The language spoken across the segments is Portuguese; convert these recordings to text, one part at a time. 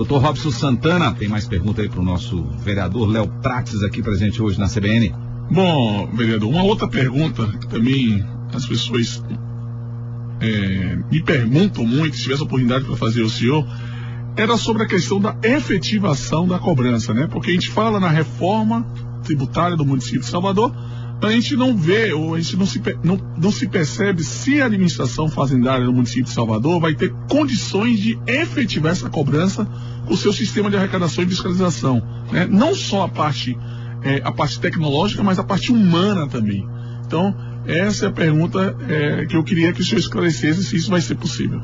Doutor Robson Santana, tem mais pergunta aí para o nosso vereador Léo Prates, aqui presente hoje na CBN. Bom, vereador, uma outra pergunta que também as pessoas me perguntam muito, se tivesse a oportunidade para fazer o senhor, era sobre a questão da efetivação da cobrança, né? Porque a gente fala na reforma tributária do município de Salvador, mas a gente não vê, ou a gente não se percebe se a administração fazendária do município de Salvador vai ter condições de efetivar essa cobrança com o seu sistema de arrecadação e fiscalização, né? Não só a parte tecnológica, mas a parte humana também. Então, essa é a pergunta que eu queria que o senhor esclarecesse, se isso vai ser possível.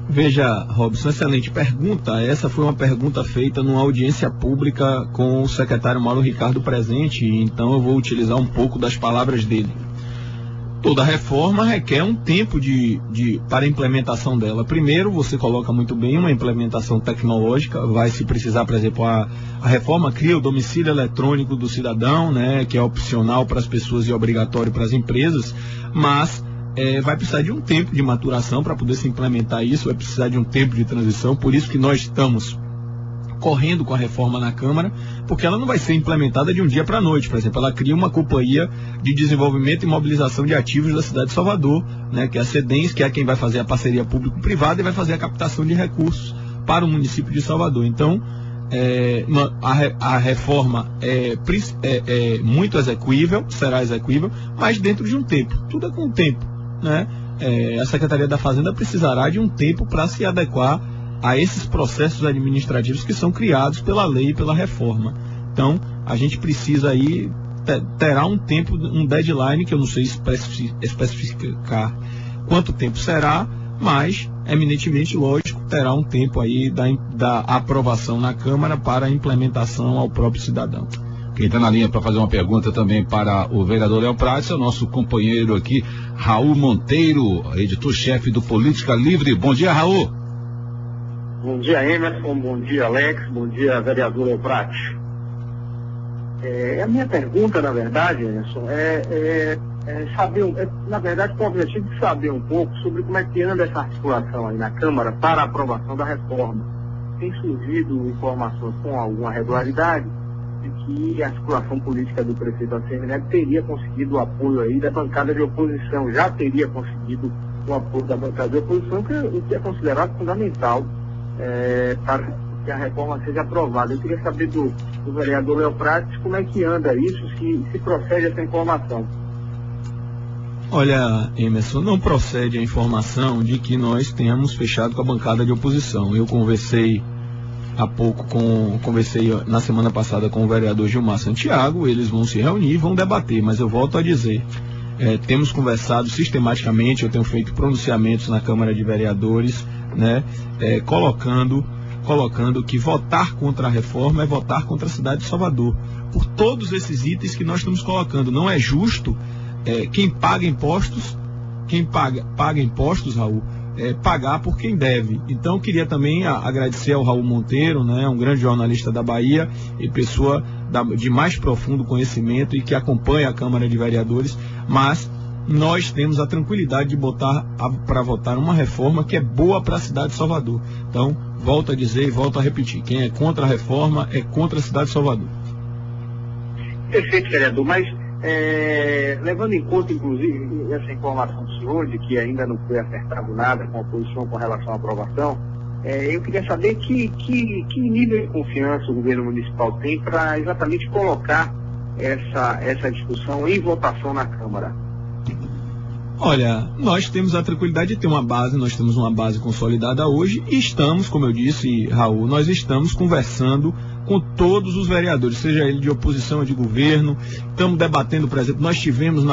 Veja, Robson, excelente pergunta. Essa foi uma pergunta feita numa audiência pública com o secretário Mauro Ricardo presente, então eu vou utilizar um pouco das palavras dele. Toda reforma requer um tempo para a implementação dela. Primeiro, você coloca muito bem uma implementação tecnológica, vai se precisar, por exemplo, a reforma cria o domicílio eletrônico do cidadão, né, que é opcional para as pessoas e obrigatório para as empresas, mas vai precisar de um tempo de maturação para poder se implementar isso, vai precisar de um tempo de transição, por isso que nós estamos correndo com a reforma na Câmara, porque ela não vai ser implementada de um dia para a noite. Por exemplo, ela cria uma companhia de desenvolvimento e mobilização de ativos da cidade de Salvador, né, que é a CEDENS, que é quem vai fazer a parceria público-privada e vai fazer a captação de recursos para o município de Salvador. Então, a reforma é muito execuível, será execuível, mas dentro de um tempo. Tudo é com o tempo, né? A Secretaria da Fazenda precisará de um tempo para se adequar a esses processos administrativos que são criados pela lei e pela reforma. Então, a gente precisa aí, terá um tempo, um deadline, que eu não sei especificar quanto tempo será, mas, eminentemente lógico, terá um tempo aí da aprovação na Câmara para a implementação ao próprio cidadão. Quem está na linha para fazer uma pergunta também para o vereador Léo Prates é o nosso companheiro aqui, Raul Monteiro, editor-chefe do Política Livre. Bom dia, Raul. Bom dia, Emerson. Bom dia, Alex. Bom dia, vereador Léo Prates. A minha pergunta, na verdade, Emerson, saber, na verdade, com o objetivo de saber um pouco sobre como é que anda essa articulação aí na Câmara para a aprovação da reforma. Tem surgido informações com alguma regularidade de que a articulação política do prefeito ACM teria conseguido o apoio aí da bancada de oposição, já teria conseguido o apoio da bancada de oposição, o que é considerado fundamental para que a reforma seja aprovada. Eu queria saber do vereador Léo Prates como é que anda isso, se procede essa informação. Olha, Emerson, não procede a informação de que nós tenhamos fechado com a bancada de oposição. Eu conversei na semana passada com o vereador Gilmar Santiago, eles vão se reunir, vão debater, mas eu volto a dizer, temos conversado sistematicamente, eu tenho feito pronunciamentos na Câmara de Vereadores, né, colocando que votar contra a reforma é votar contra a cidade de Salvador, por todos esses itens que nós estamos colocando. Não é justo quem paga impostos, Raul, pagar por quem deve. Então, queria também agradecer ao Raul Monteiro, né, um grande jornalista da Bahia e pessoa de mais profundo conhecimento e que acompanha a Câmara de Vereadores, mas nós temos a tranquilidade de botar para votar uma reforma que é boa para a cidade de Salvador. Então, volto a dizer e volto a repetir, quem é contra a reforma é contra a cidade de Salvador. Perfeito, vereador, mas levando em conta, inclusive, essa informação do senhor, de que ainda não foi acertado nada com a oposição com relação à aprovação, eu queria saber que nível de confiança o governo municipal tem para exatamente colocar essa discussão em votação na Câmara. Olha, nós temos a tranquilidade de ter uma base, nós temos uma base consolidada hoje e estamos, como eu disse, Raul, nós estamos conversando com todos os vereadores, seja ele de oposição ou de governo. Estamos debatendo, por exemplo, nós tivemos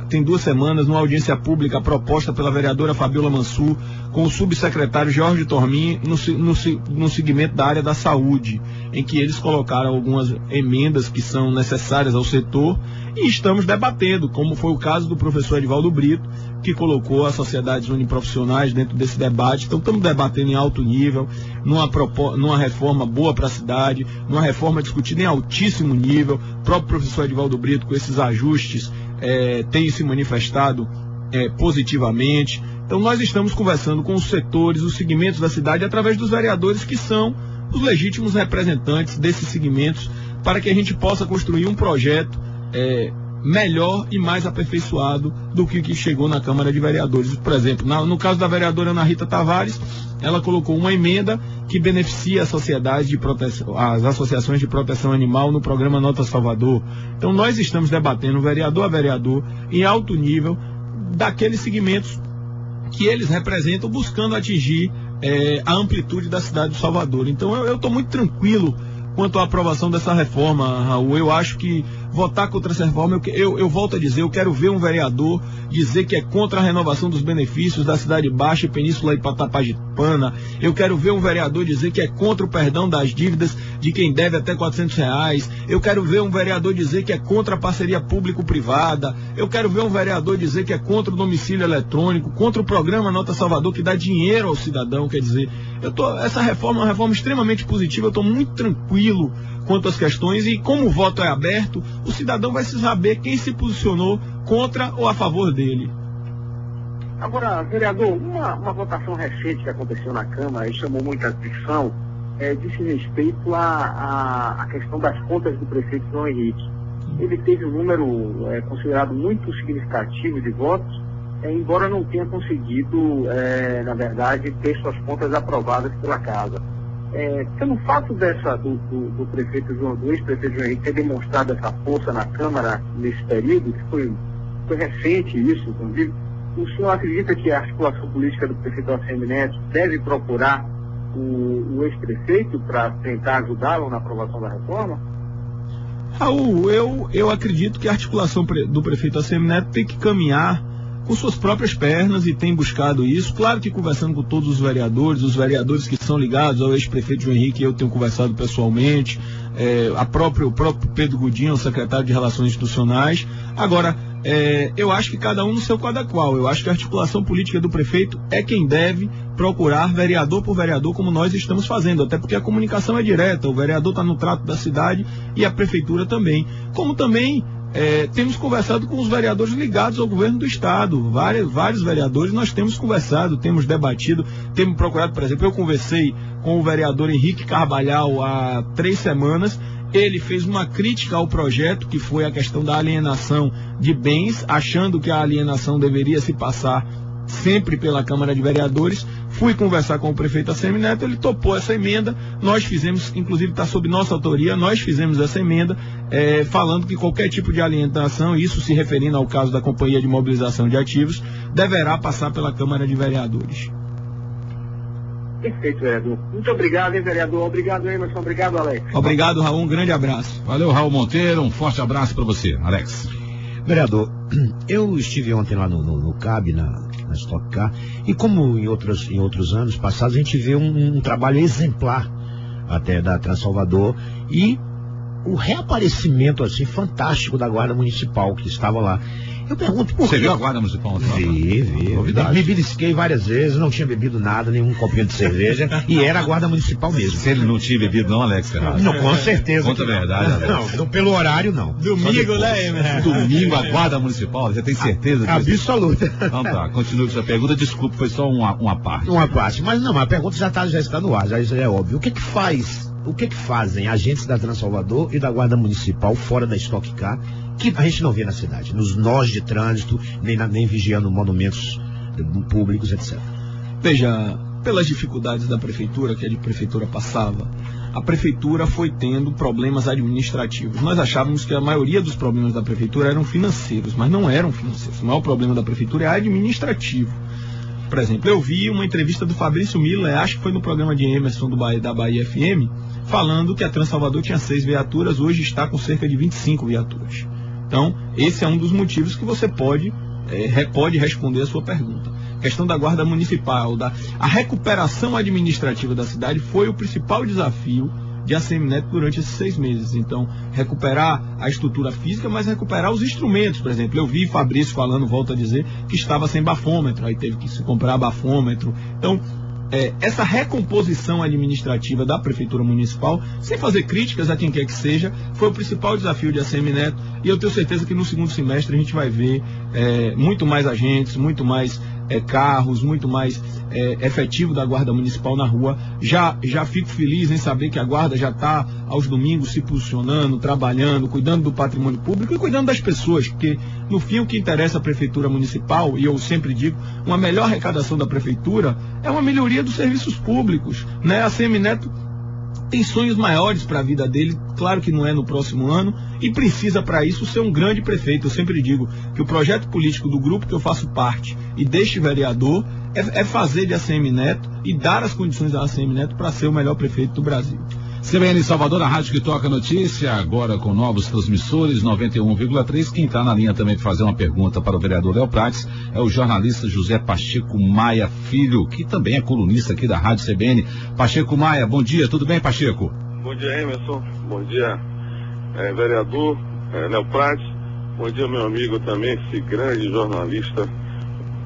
tem 2 semanas, numa audiência pública proposta pela vereadora Fabiola Mansur com o subsecretário Jorge Tormin no segmento da área da saúde, em que eles colocaram algumas emendas que são necessárias ao setor e estamos debatendo, como foi o caso do professor Edivaldo Brito, que colocou as sociedades uniprofissionais dentro desse debate. Então estamos debatendo em alto nível, numa reforma boa para a cidade, numa reforma discutida em altíssimo nível. O próprio professor Edivaldo Brito, com esses ajustes, tem se manifestado positivamente. Então nós estamos conversando com os setores, os segmentos da cidade, através dos vereadores que são os legítimos representantes desses segmentos, para que a gente possa construir um projeto melhor e mais aperfeiçoado do que o que chegou na Câmara de Vereadores. Por exemplo, no caso da vereadora Ana Rita Tavares, ela colocou uma emenda que beneficia a sociedade de proteção, as associações de proteção animal no programa Nota Salvador. Então nós estamos debatendo vereador a vereador em alto nível daqueles segmentos que eles representam, buscando atingir a amplitude da cidade de Salvador. Então eu estou muito tranquilo quanto à aprovação dessa reforma, Raul. Eu acho que votar contra essa reforma, eu volto a dizer, eu quero ver um vereador dizer que é contra a renovação dos benefícios da Cidade Baixa e Península Itapajipana. Eu quero ver um vereador dizer que é contra o perdão das dívidas de quem deve até R$400. Eu quero ver um vereador dizer que é contra a parceria público-privada. Eu quero ver um vereador dizer que é contra o domicílio eletrônico, contra o programa Nota Salvador, que dá dinheiro ao cidadão. Quer dizer, essa reforma é uma reforma extremamente positiva. Eu estou muito tranquilo quanto às questões, e como o voto é aberto, o cidadão vai saber quem se posicionou contra ou a favor dele. Agora, vereador, uma votação recente que aconteceu na Câmara e chamou muita atenção disse respeito à questão das contas do prefeito João Henrique. Ele teve um número considerado muito significativo de votos, embora não tenha conseguido, na verdade, ter suas contas aprovadas pela Casa. Pelo fato do prefeito do ex-prefeito João Henrique ter demonstrado essa força na Câmara nesse período, que foi recente isso, inclusive, o senhor acredita que a articulação política do prefeito ACM Neto deve procurar o ex-prefeito para tentar ajudá-lo na aprovação da reforma? Raul, eu acredito que a articulação do prefeito ACM Neto tem que caminhar com suas próprias pernas, e tem buscado isso. Claro que conversando com todos os vereadores que são ligados ao ex-prefeito João Henrique, eu tenho conversado pessoalmente, o próprio Pedro Godinho, o secretário de Relações Institucionais. Agora, eu acho que cada um no seu cada qual. Eu acho que a articulação política do prefeito é quem deve procurar vereador por vereador, como nós estamos fazendo, até porque a comunicação é direta, o vereador está no trato da cidade e a prefeitura também. Como também temos conversado com os vereadores ligados ao governo do estado, vários vereadores nós temos conversado, temos debatido, temos procurado. Por exemplo, eu conversei com o vereador Henrique Carvalhal há 3 semanas, ele fez uma crítica ao projeto, que foi a questão da alienação de bens, achando que a alienação deveria se passar sempre pela Câmara de Vereadores. Fui conversar com o prefeito ACM Neto, ele topou essa emenda, nós fizemos, inclusive está sob nossa autoria, nós fizemos essa emenda, falando que qualquer tipo de alienação, isso se referindo ao caso da Companhia de Mobilização de Ativos, deverá passar pela Câmara de Vereadores. Perfeito, vereador. Muito obrigado, hein, vereador. Obrigado, Emerson. Obrigado, Alex. Obrigado, Raul. Um grande abraço. Valeu, Raul Monteiro. Um forte abraço para você, Alex. Vereador, eu estive ontem lá no CAB, na Stock Car, e como em outros anos passados, a gente vê um trabalho exemplar até da Transalvador, e o reaparecimento assim fantástico da Guarda Municipal que estava lá. Eu pergunto por quê. Você viu a Guarda Municipal? Vi. Me belisquei várias vezes, não tinha bebido nada, nenhum copinho de cerveja, e era a Guarda Municipal mesmo. Se ele não tinha bebido não, Alex Ferraz? Não, com certeza. Conta a verdade, Alex. Não, pelo horário não. Domingo, né, Emerson? Domingo, a Guarda Municipal, você tem certeza disso? Absoluta. Então tá, continue com sua pergunta, desculpe, foi só uma parte. Uma parte, mas não, a pergunta já está no ar, já é óbvio. O que que fazem agentes da Transalvador e da Guarda Municipal fora da Stock Car, que a gente não vê na cidade, nos nós de trânsito, nem vigiando monumentos públicos, etc. Veja, pelas dificuldades da prefeitura, que a prefeitura passava, a prefeitura foi tendo problemas administrativos. Nós achávamos que a maioria dos problemas da prefeitura eram financeiros, mas não eram financeiros. O maior problema da prefeitura é administrativo. Por exemplo, eu vi uma entrevista do Fabrício Miller, acho que foi no programa de Emerson da Bahia FM, falando que a Transalvador tinha 6 viaturas, hoje está com cerca de 25 viaturas. Então, esse é um dos motivos que você pode responder a sua pergunta. A questão da Guarda Municipal, a recuperação administrativa da cidade foi o principal desafio de ACM Neto durante esses 6 meses. Então, recuperar a estrutura física, mas recuperar os instrumentos. Por exemplo, eu vi Fabrício falando, volto a dizer, que estava sem bafômetro, aí teve que se comprar bafômetro. Então, essa recomposição administrativa da Prefeitura Municipal, sem fazer críticas a quem quer que seja, foi o principal desafio de ACM Neto, e eu tenho certeza que no segundo semestre a gente vai ver muito mais agentes, muito mais carros, muito mais efetivo da Guarda Municipal na rua. Já fico feliz em saber que a Guarda já está aos domingos se posicionando, trabalhando, cuidando do patrimônio público e cuidando das pessoas, porque no fim o que interessa à Prefeitura Municipal, e eu sempre digo, uma melhor arrecadação da Prefeitura é uma melhoria dos serviços públicos, né? A Semineto tem sonhos maiores para a vida dele, claro que não é no próximo ano, e precisa para isso ser um grande prefeito. Eu sempre digo que o projeto político do grupo que eu faço parte e deste vereador é fazer de ACM Neto e dar as condições da ACM Neto para ser o melhor prefeito do Brasil. CBN Salvador, a rádio que toca notícia, agora com novos transmissores, 91,3. Quem está na linha também para fazer uma pergunta para o vereador Léo Prates é o jornalista José Pacheco Maia Filho, que também é colunista aqui da rádio CBN. Pacheco Maia, bom dia, tudo bem, Pacheco? Bom dia, Emerson. Bom dia, vereador Léo Prates. Bom dia, meu amigo também, esse grande jornalista,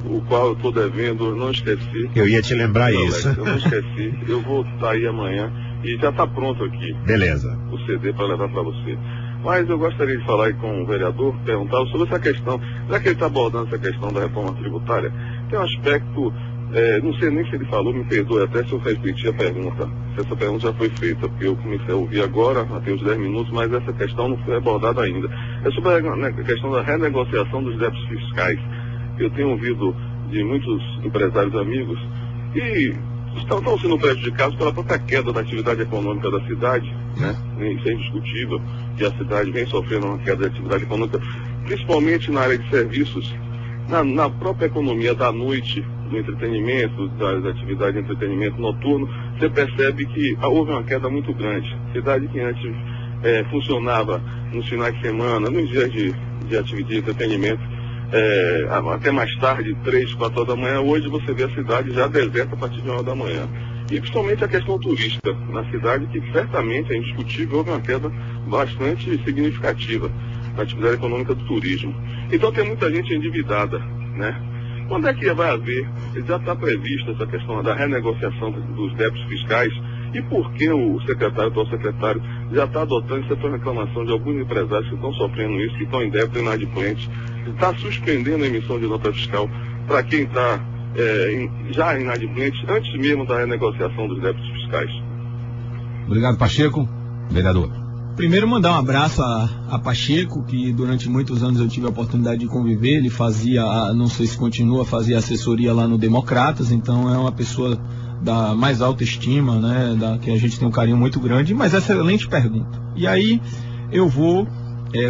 o qual eu estou devendo, não esqueci. Eu ia te lembrar isso. Eu não esqueci, eu vou estar aí amanhã. E já está pronto aqui. Beleza. O CD para levar para você. Mas eu gostaria de falar aí com o vereador, perguntar sobre essa questão, já que ele está abordando essa questão da reforma tributária, tem um aspecto, não sei nem se ele falou, me perdoe até se eu repetir a pergunta, se essa pergunta já foi feita, porque eu comecei a ouvir agora, até uns 10 minutos, mas essa questão não foi abordada ainda. É sobre a questão da renegociação dos débitos fiscais. Eu tenho ouvido de muitos empresários amigos que estão sendo prejudicados pela própria queda da atividade econômica da cidade, né? Isso é indiscutível, que a cidade vem sofrendo uma queda de atividade econômica, principalmente na área de serviços, na própria economia da noite, do entretenimento, da atividade de entretenimento noturno. Você percebe que houve uma queda muito grande. Cidade que antes funcionava nos finais de semana, nos dias de atividade de entretenimento, até mais tarde, 3, 4 horas da manhã, hoje você vê a cidade já deserta a partir de 1 hora da manhã. E principalmente a questão turística na cidade, que certamente é indiscutível, houve uma queda bastante significativa na atividade econômica do turismo. Então tem muita gente endividada, né? Quando é que vai haver, já está prevista essa questão da renegociação dos débitos fiscais, e por que o atual secretário, já está adotando essa reclamação de alguns empresários que estão sofrendo isso, que estão em débito inadimplente, está suspendendo a emissão de nota fiscal para quem está já inadimplente, antes mesmo da renegociação dos débitos fiscais. Obrigado, Pacheco. Vereador. Primeiro, mandar um abraço a Pacheco, que durante muitos anos eu tive a oportunidade de conviver. Ele fazia, não sei se continua, fazia assessoria lá no Democratas, então é uma pessoa da mais alta estima, né, que a gente tem um carinho muito grande, mas excelente pergunta. E aí eu vou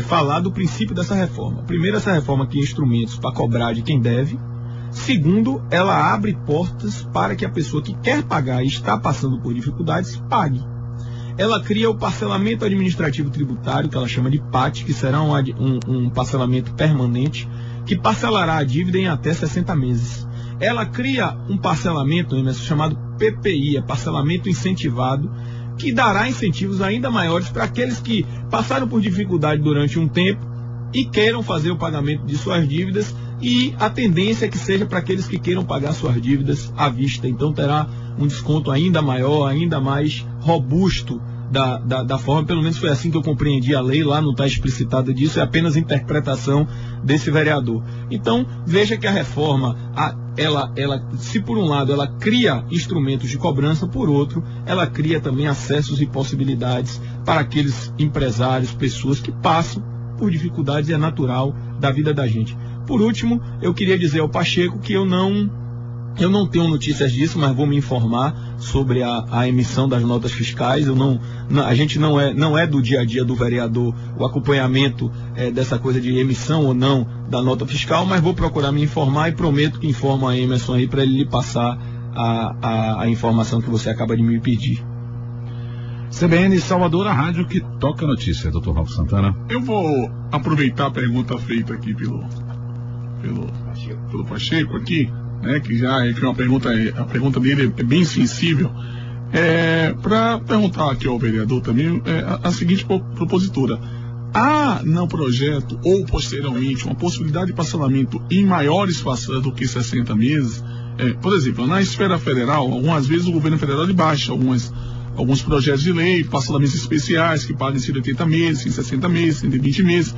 falar do princípio dessa reforma. Primeiro, essa reforma cria instrumentos para cobrar de quem deve. Segundo, ela abre portas para que a pessoa que quer pagar e está passando por dificuldades, pague. Ela cria o parcelamento administrativo tributário, que ela chama de PAT, que será um parcelamento permanente, que parcelará a dívida em até 60 meses. Ela cria um parcelamento chamado PPI, parcelamento incentivado, que dará incentivos ainda maiores para aqueles que passaram por dificuldade durante um tempo e queiram fazer o pagamento de suas dívidas, e a tendência é que seja para aqueles que queiram pagar suas dívidas à vista. Então terá um desconto ainda maior, ainda mais robusto da forma, pelo menos foi assim que eu compreendi a lei, lá não está explicitada disso, é apenas interpretação desse vereador. Então, veja que a reforma, se por um lado ela cria instrumentos de cobrança, por outro, ela cria também acessos e possibilidades para aqueles empresários, pessoas que passam por dificuldades, é natural da vida da gente. Por último, eu queria dizer ao Pacheco que eu não tenho notícias disso, mas vou me informar sobre a emissão das notas fiscais. A gente não é do dia a dia do vereador o acompanhamento dessa coisa de emissão ou não da nota fiscal, mas vou procurar me informar e prometo que informo a Emerson aí para ele lhe passar a informação que você acaba de me pedir. CBN Salvador, a rádio que toca notícia, doutor Ralf Santana. Eu vou aproveitar a pergunta feita aqui pelo Pacheco aqui, né, que já é uma pergunta, a pergunta dele é bem sensível, para perguntar aqui ao vereador também a seguinte propositura: há no projeto ou posteriormente uma possibilidade de parcelamento em maiores façanhas do que 60 meses? Por exemplo, na esfera federal, algumas vezes o governo federal baixa alguns projetos de lei, parcelamentos especiais que pagam em 80 meses, em 60 meses, em 20 meses.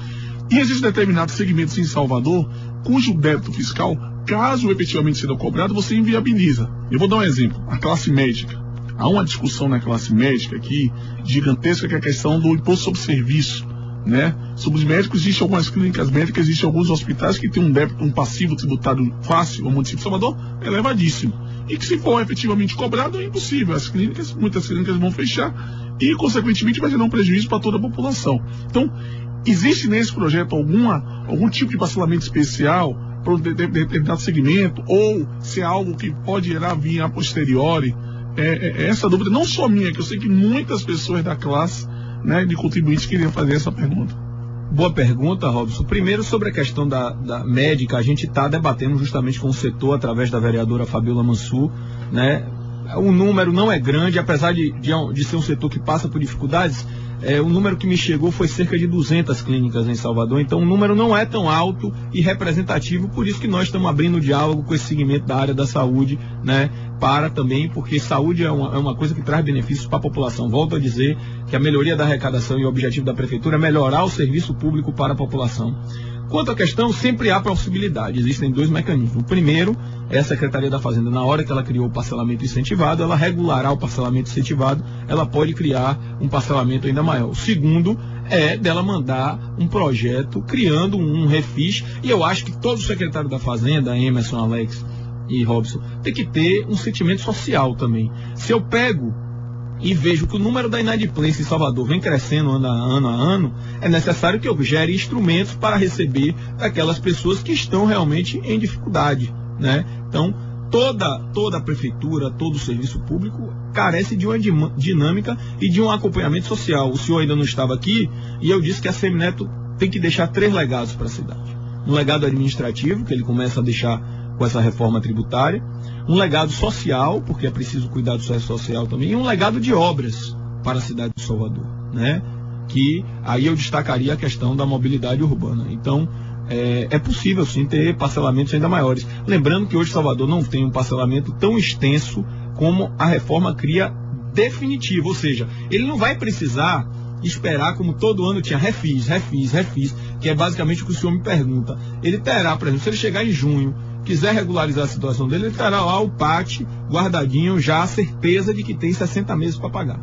E existem determinados segmentos em Salvador cujo débito fiscal caso efetivamente seja cobrado, você inviabiliza. Eu vou dar um exemplo. A classe médica. Há uma discussão na classe médica aqui gigantesca, que é a questão do imposto sobre serviço, né? Sobre os médicos, existem algumas clínicas médicas, existem alguns hospitais que têm um débito, um passivo tributário fácil, o município de Salvador, elevadíssimo. E que, se for efetivamente cobrado, é impossível. Muitas clínicas vão fechar e, consequentemente, vai gerar um prejuízo para toda a população. Então, existe nesse projeto algum tipo de parcelamento especial para um determinado segmento, ou se é algo que pode gerar via a posteriori? Essa dúvida, não só minha, que eu sei que muitas pessoas da classe, né, de contribuintes queriam fazer essa pergunta. Boa pergunta, Robson. Primeiro, sobre a questão da médica, a gente está debatendo justamente com o setor, através da vereadora Fabiola Mansur, né? O número não é grande, apesar de ser um setor que passa por dificuldades. O número que me chegou foi cerca de 200 clínicas em Salvador, então o número não é tão alto e representativo, por isso que nós estamos abrindo diálogo com esse segmento da área da saúde, né, porque saúde é uma coisa que traz benefícios para a população. Volto a dizer que a melhoria da arrecadação e o objetivo da prefeitura é melhorar o serviço público para a população. Quanto à questão, sempre há possibilidade. Existem dois mecanismos. O primeiro é a Secretaria da Fazenda, na hora que ela criou o parcelamento incentivado, ela regulará o parcelamento incentivado, ela pode criar um parcelamento ainda maior. O segundo é dela mandar um projeto criando um refis, e eu acho que todo secretário da Fazenda, Emerson, Alex e Robson, tem que ter um sentimento social também. Se eu pego e vejo que o número da inadimplência em Salvador vem crescendo ano a ano, é necessário que eu gere instrumentos para receber daquelas pessoas que estão realmente em dificuldade, né? Então, toda a prefeitura, todo o serviço público carece de uma dinâmica e de um acompanhamento social. O senhor ainda não estava aqui e eu disse que a Semineto tem que deixar 3 legados para a cidade. Um legado administrativo, que ele começa a deixar com essa reforma tributária, um legado social, porque é preciso cuidar do sucesso social também, e um legado de obras para a cidade de Salvador, né? Que aí eu destacaria a questão da mobilidade urbana. Então, é possível sim ter parcelamentos ainda maiores. Lembrando que hoje Salvador não tem um parcelamento tão extenso como a reforma cria definitivo, ou seja, ele não vai precisar esperar, como todo ano tinha refis, que é basicamente o que o senhor me pergunta. Ele terá, por exemplo, se ele chegar em junho, quiser regularizar a situação dele, ele terá lá o PAT guardadinho, já a certeza de que tem 60 meses para pagar.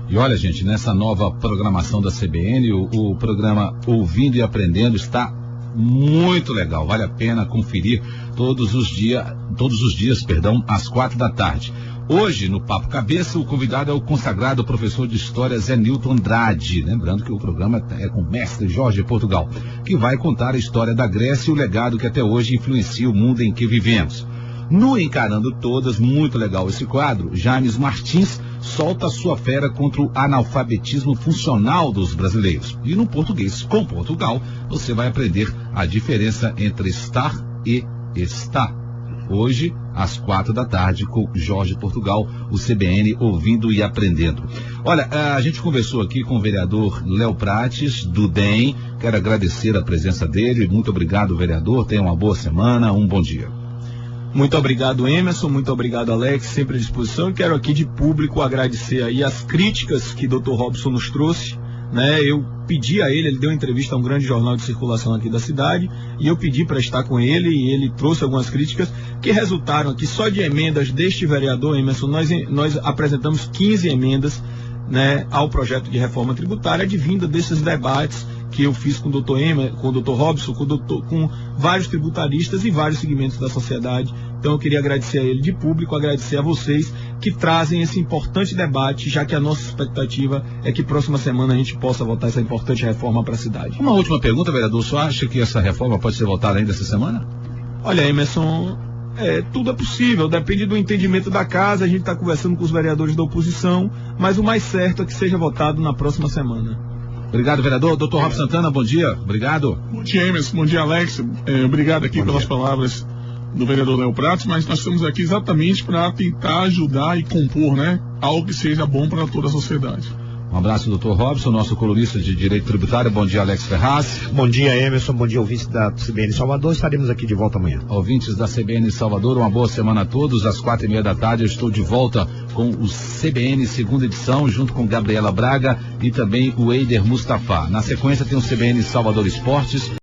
E olha, gente, nessa nova programação da CBN, o programa Ouvindo e Aprendendo está muito legal. Vale a pena conferir todos os dias, às 4h. Hoje, no Papo Cabeça, o convidado é o consagrado professor de História Zé Nilton Andrade. Lembrando que o programa é com o mestre Jorge Portugal, que vai contar a história da Grécia e o legado que até hoje influencia o mundo em que vivemos. No Encarando Todas, muito legal esse quadro, James Martins solta sua fera contra o analfabetismo funcional dos brasileiros. E no Português com Portugal, você vai aprender a diferença entre estar e estar. Hoje, às 4h, com Jorge Portugal, o CBN Ouvindo e Aprendendo. Olha, a gente conversou aqui com o vereador Léo Prates, do DEM. Quero agradecer a presença dele. Muito obrigado, vereador. Tenha uma boa semana, um bom dia. Muito obrigado, Emerson. Muito obrigado, Alex. Sempre à disposição. Quero aqui de público agradecer aí as críticas que o Dr. Robson nos trouxe, né? Eu pedi a ele deu uma entrevista a um grande jornal de circulação aqui da cidade, e eu pedi para estar com ele, e ele trouxe algumas críticas que resultaram aqui só de emendas deste vereador, Emerson. Nós apresentamos 15 emendas, né, ao projeto de reforma tributária, advinda desses debates que eu fiz com o Dr. Robson, com vários tributaristas e vários segmentos da sociedade. Então eu queria agradecer a ele de público, agradecer a vocês que trazem esse importante debate, já que a nossa expectativa é que próxima semana a gente possa votar essa importante reforma para a cidade. Uma última pergunta, vereador, o senhor acha que essa reforma pode ser votada ainda essa semana? Olha, Emerson, tudo é possível, depende do entendimento da casa, a gente está conversando com os vereadores da oposição, mas o mais certo é que seja votado na próxima semana. Obrigado, vereador. Dr. Rob Santana, bom dia. Obrigado. Bom dia, Emerson. Bom dia, Alex. Obrigado aqui pelas palavras do vereador Léo Prates, mas nós estamos aqui exatamente para tentar ajudar e compor, né, algo que seja bom para toda a sociedade. Um abraço, Dr. Robson, nosso colunista de Direito Tributário. Bom dia, Alex Ferraz. Bom dia, Emerson. Bom dia, ouvintes da CBN Salvador. Estaremos aqui de volta amanhã. Ouvintes da CBN Salvador, uma boa semana a todos. Às 4h30 eu estou de volta com o CBN segunda edição, junto com Gabriela Braga e também o Eider Mustafa. Na sequência tem o CBN Salvador Esportes.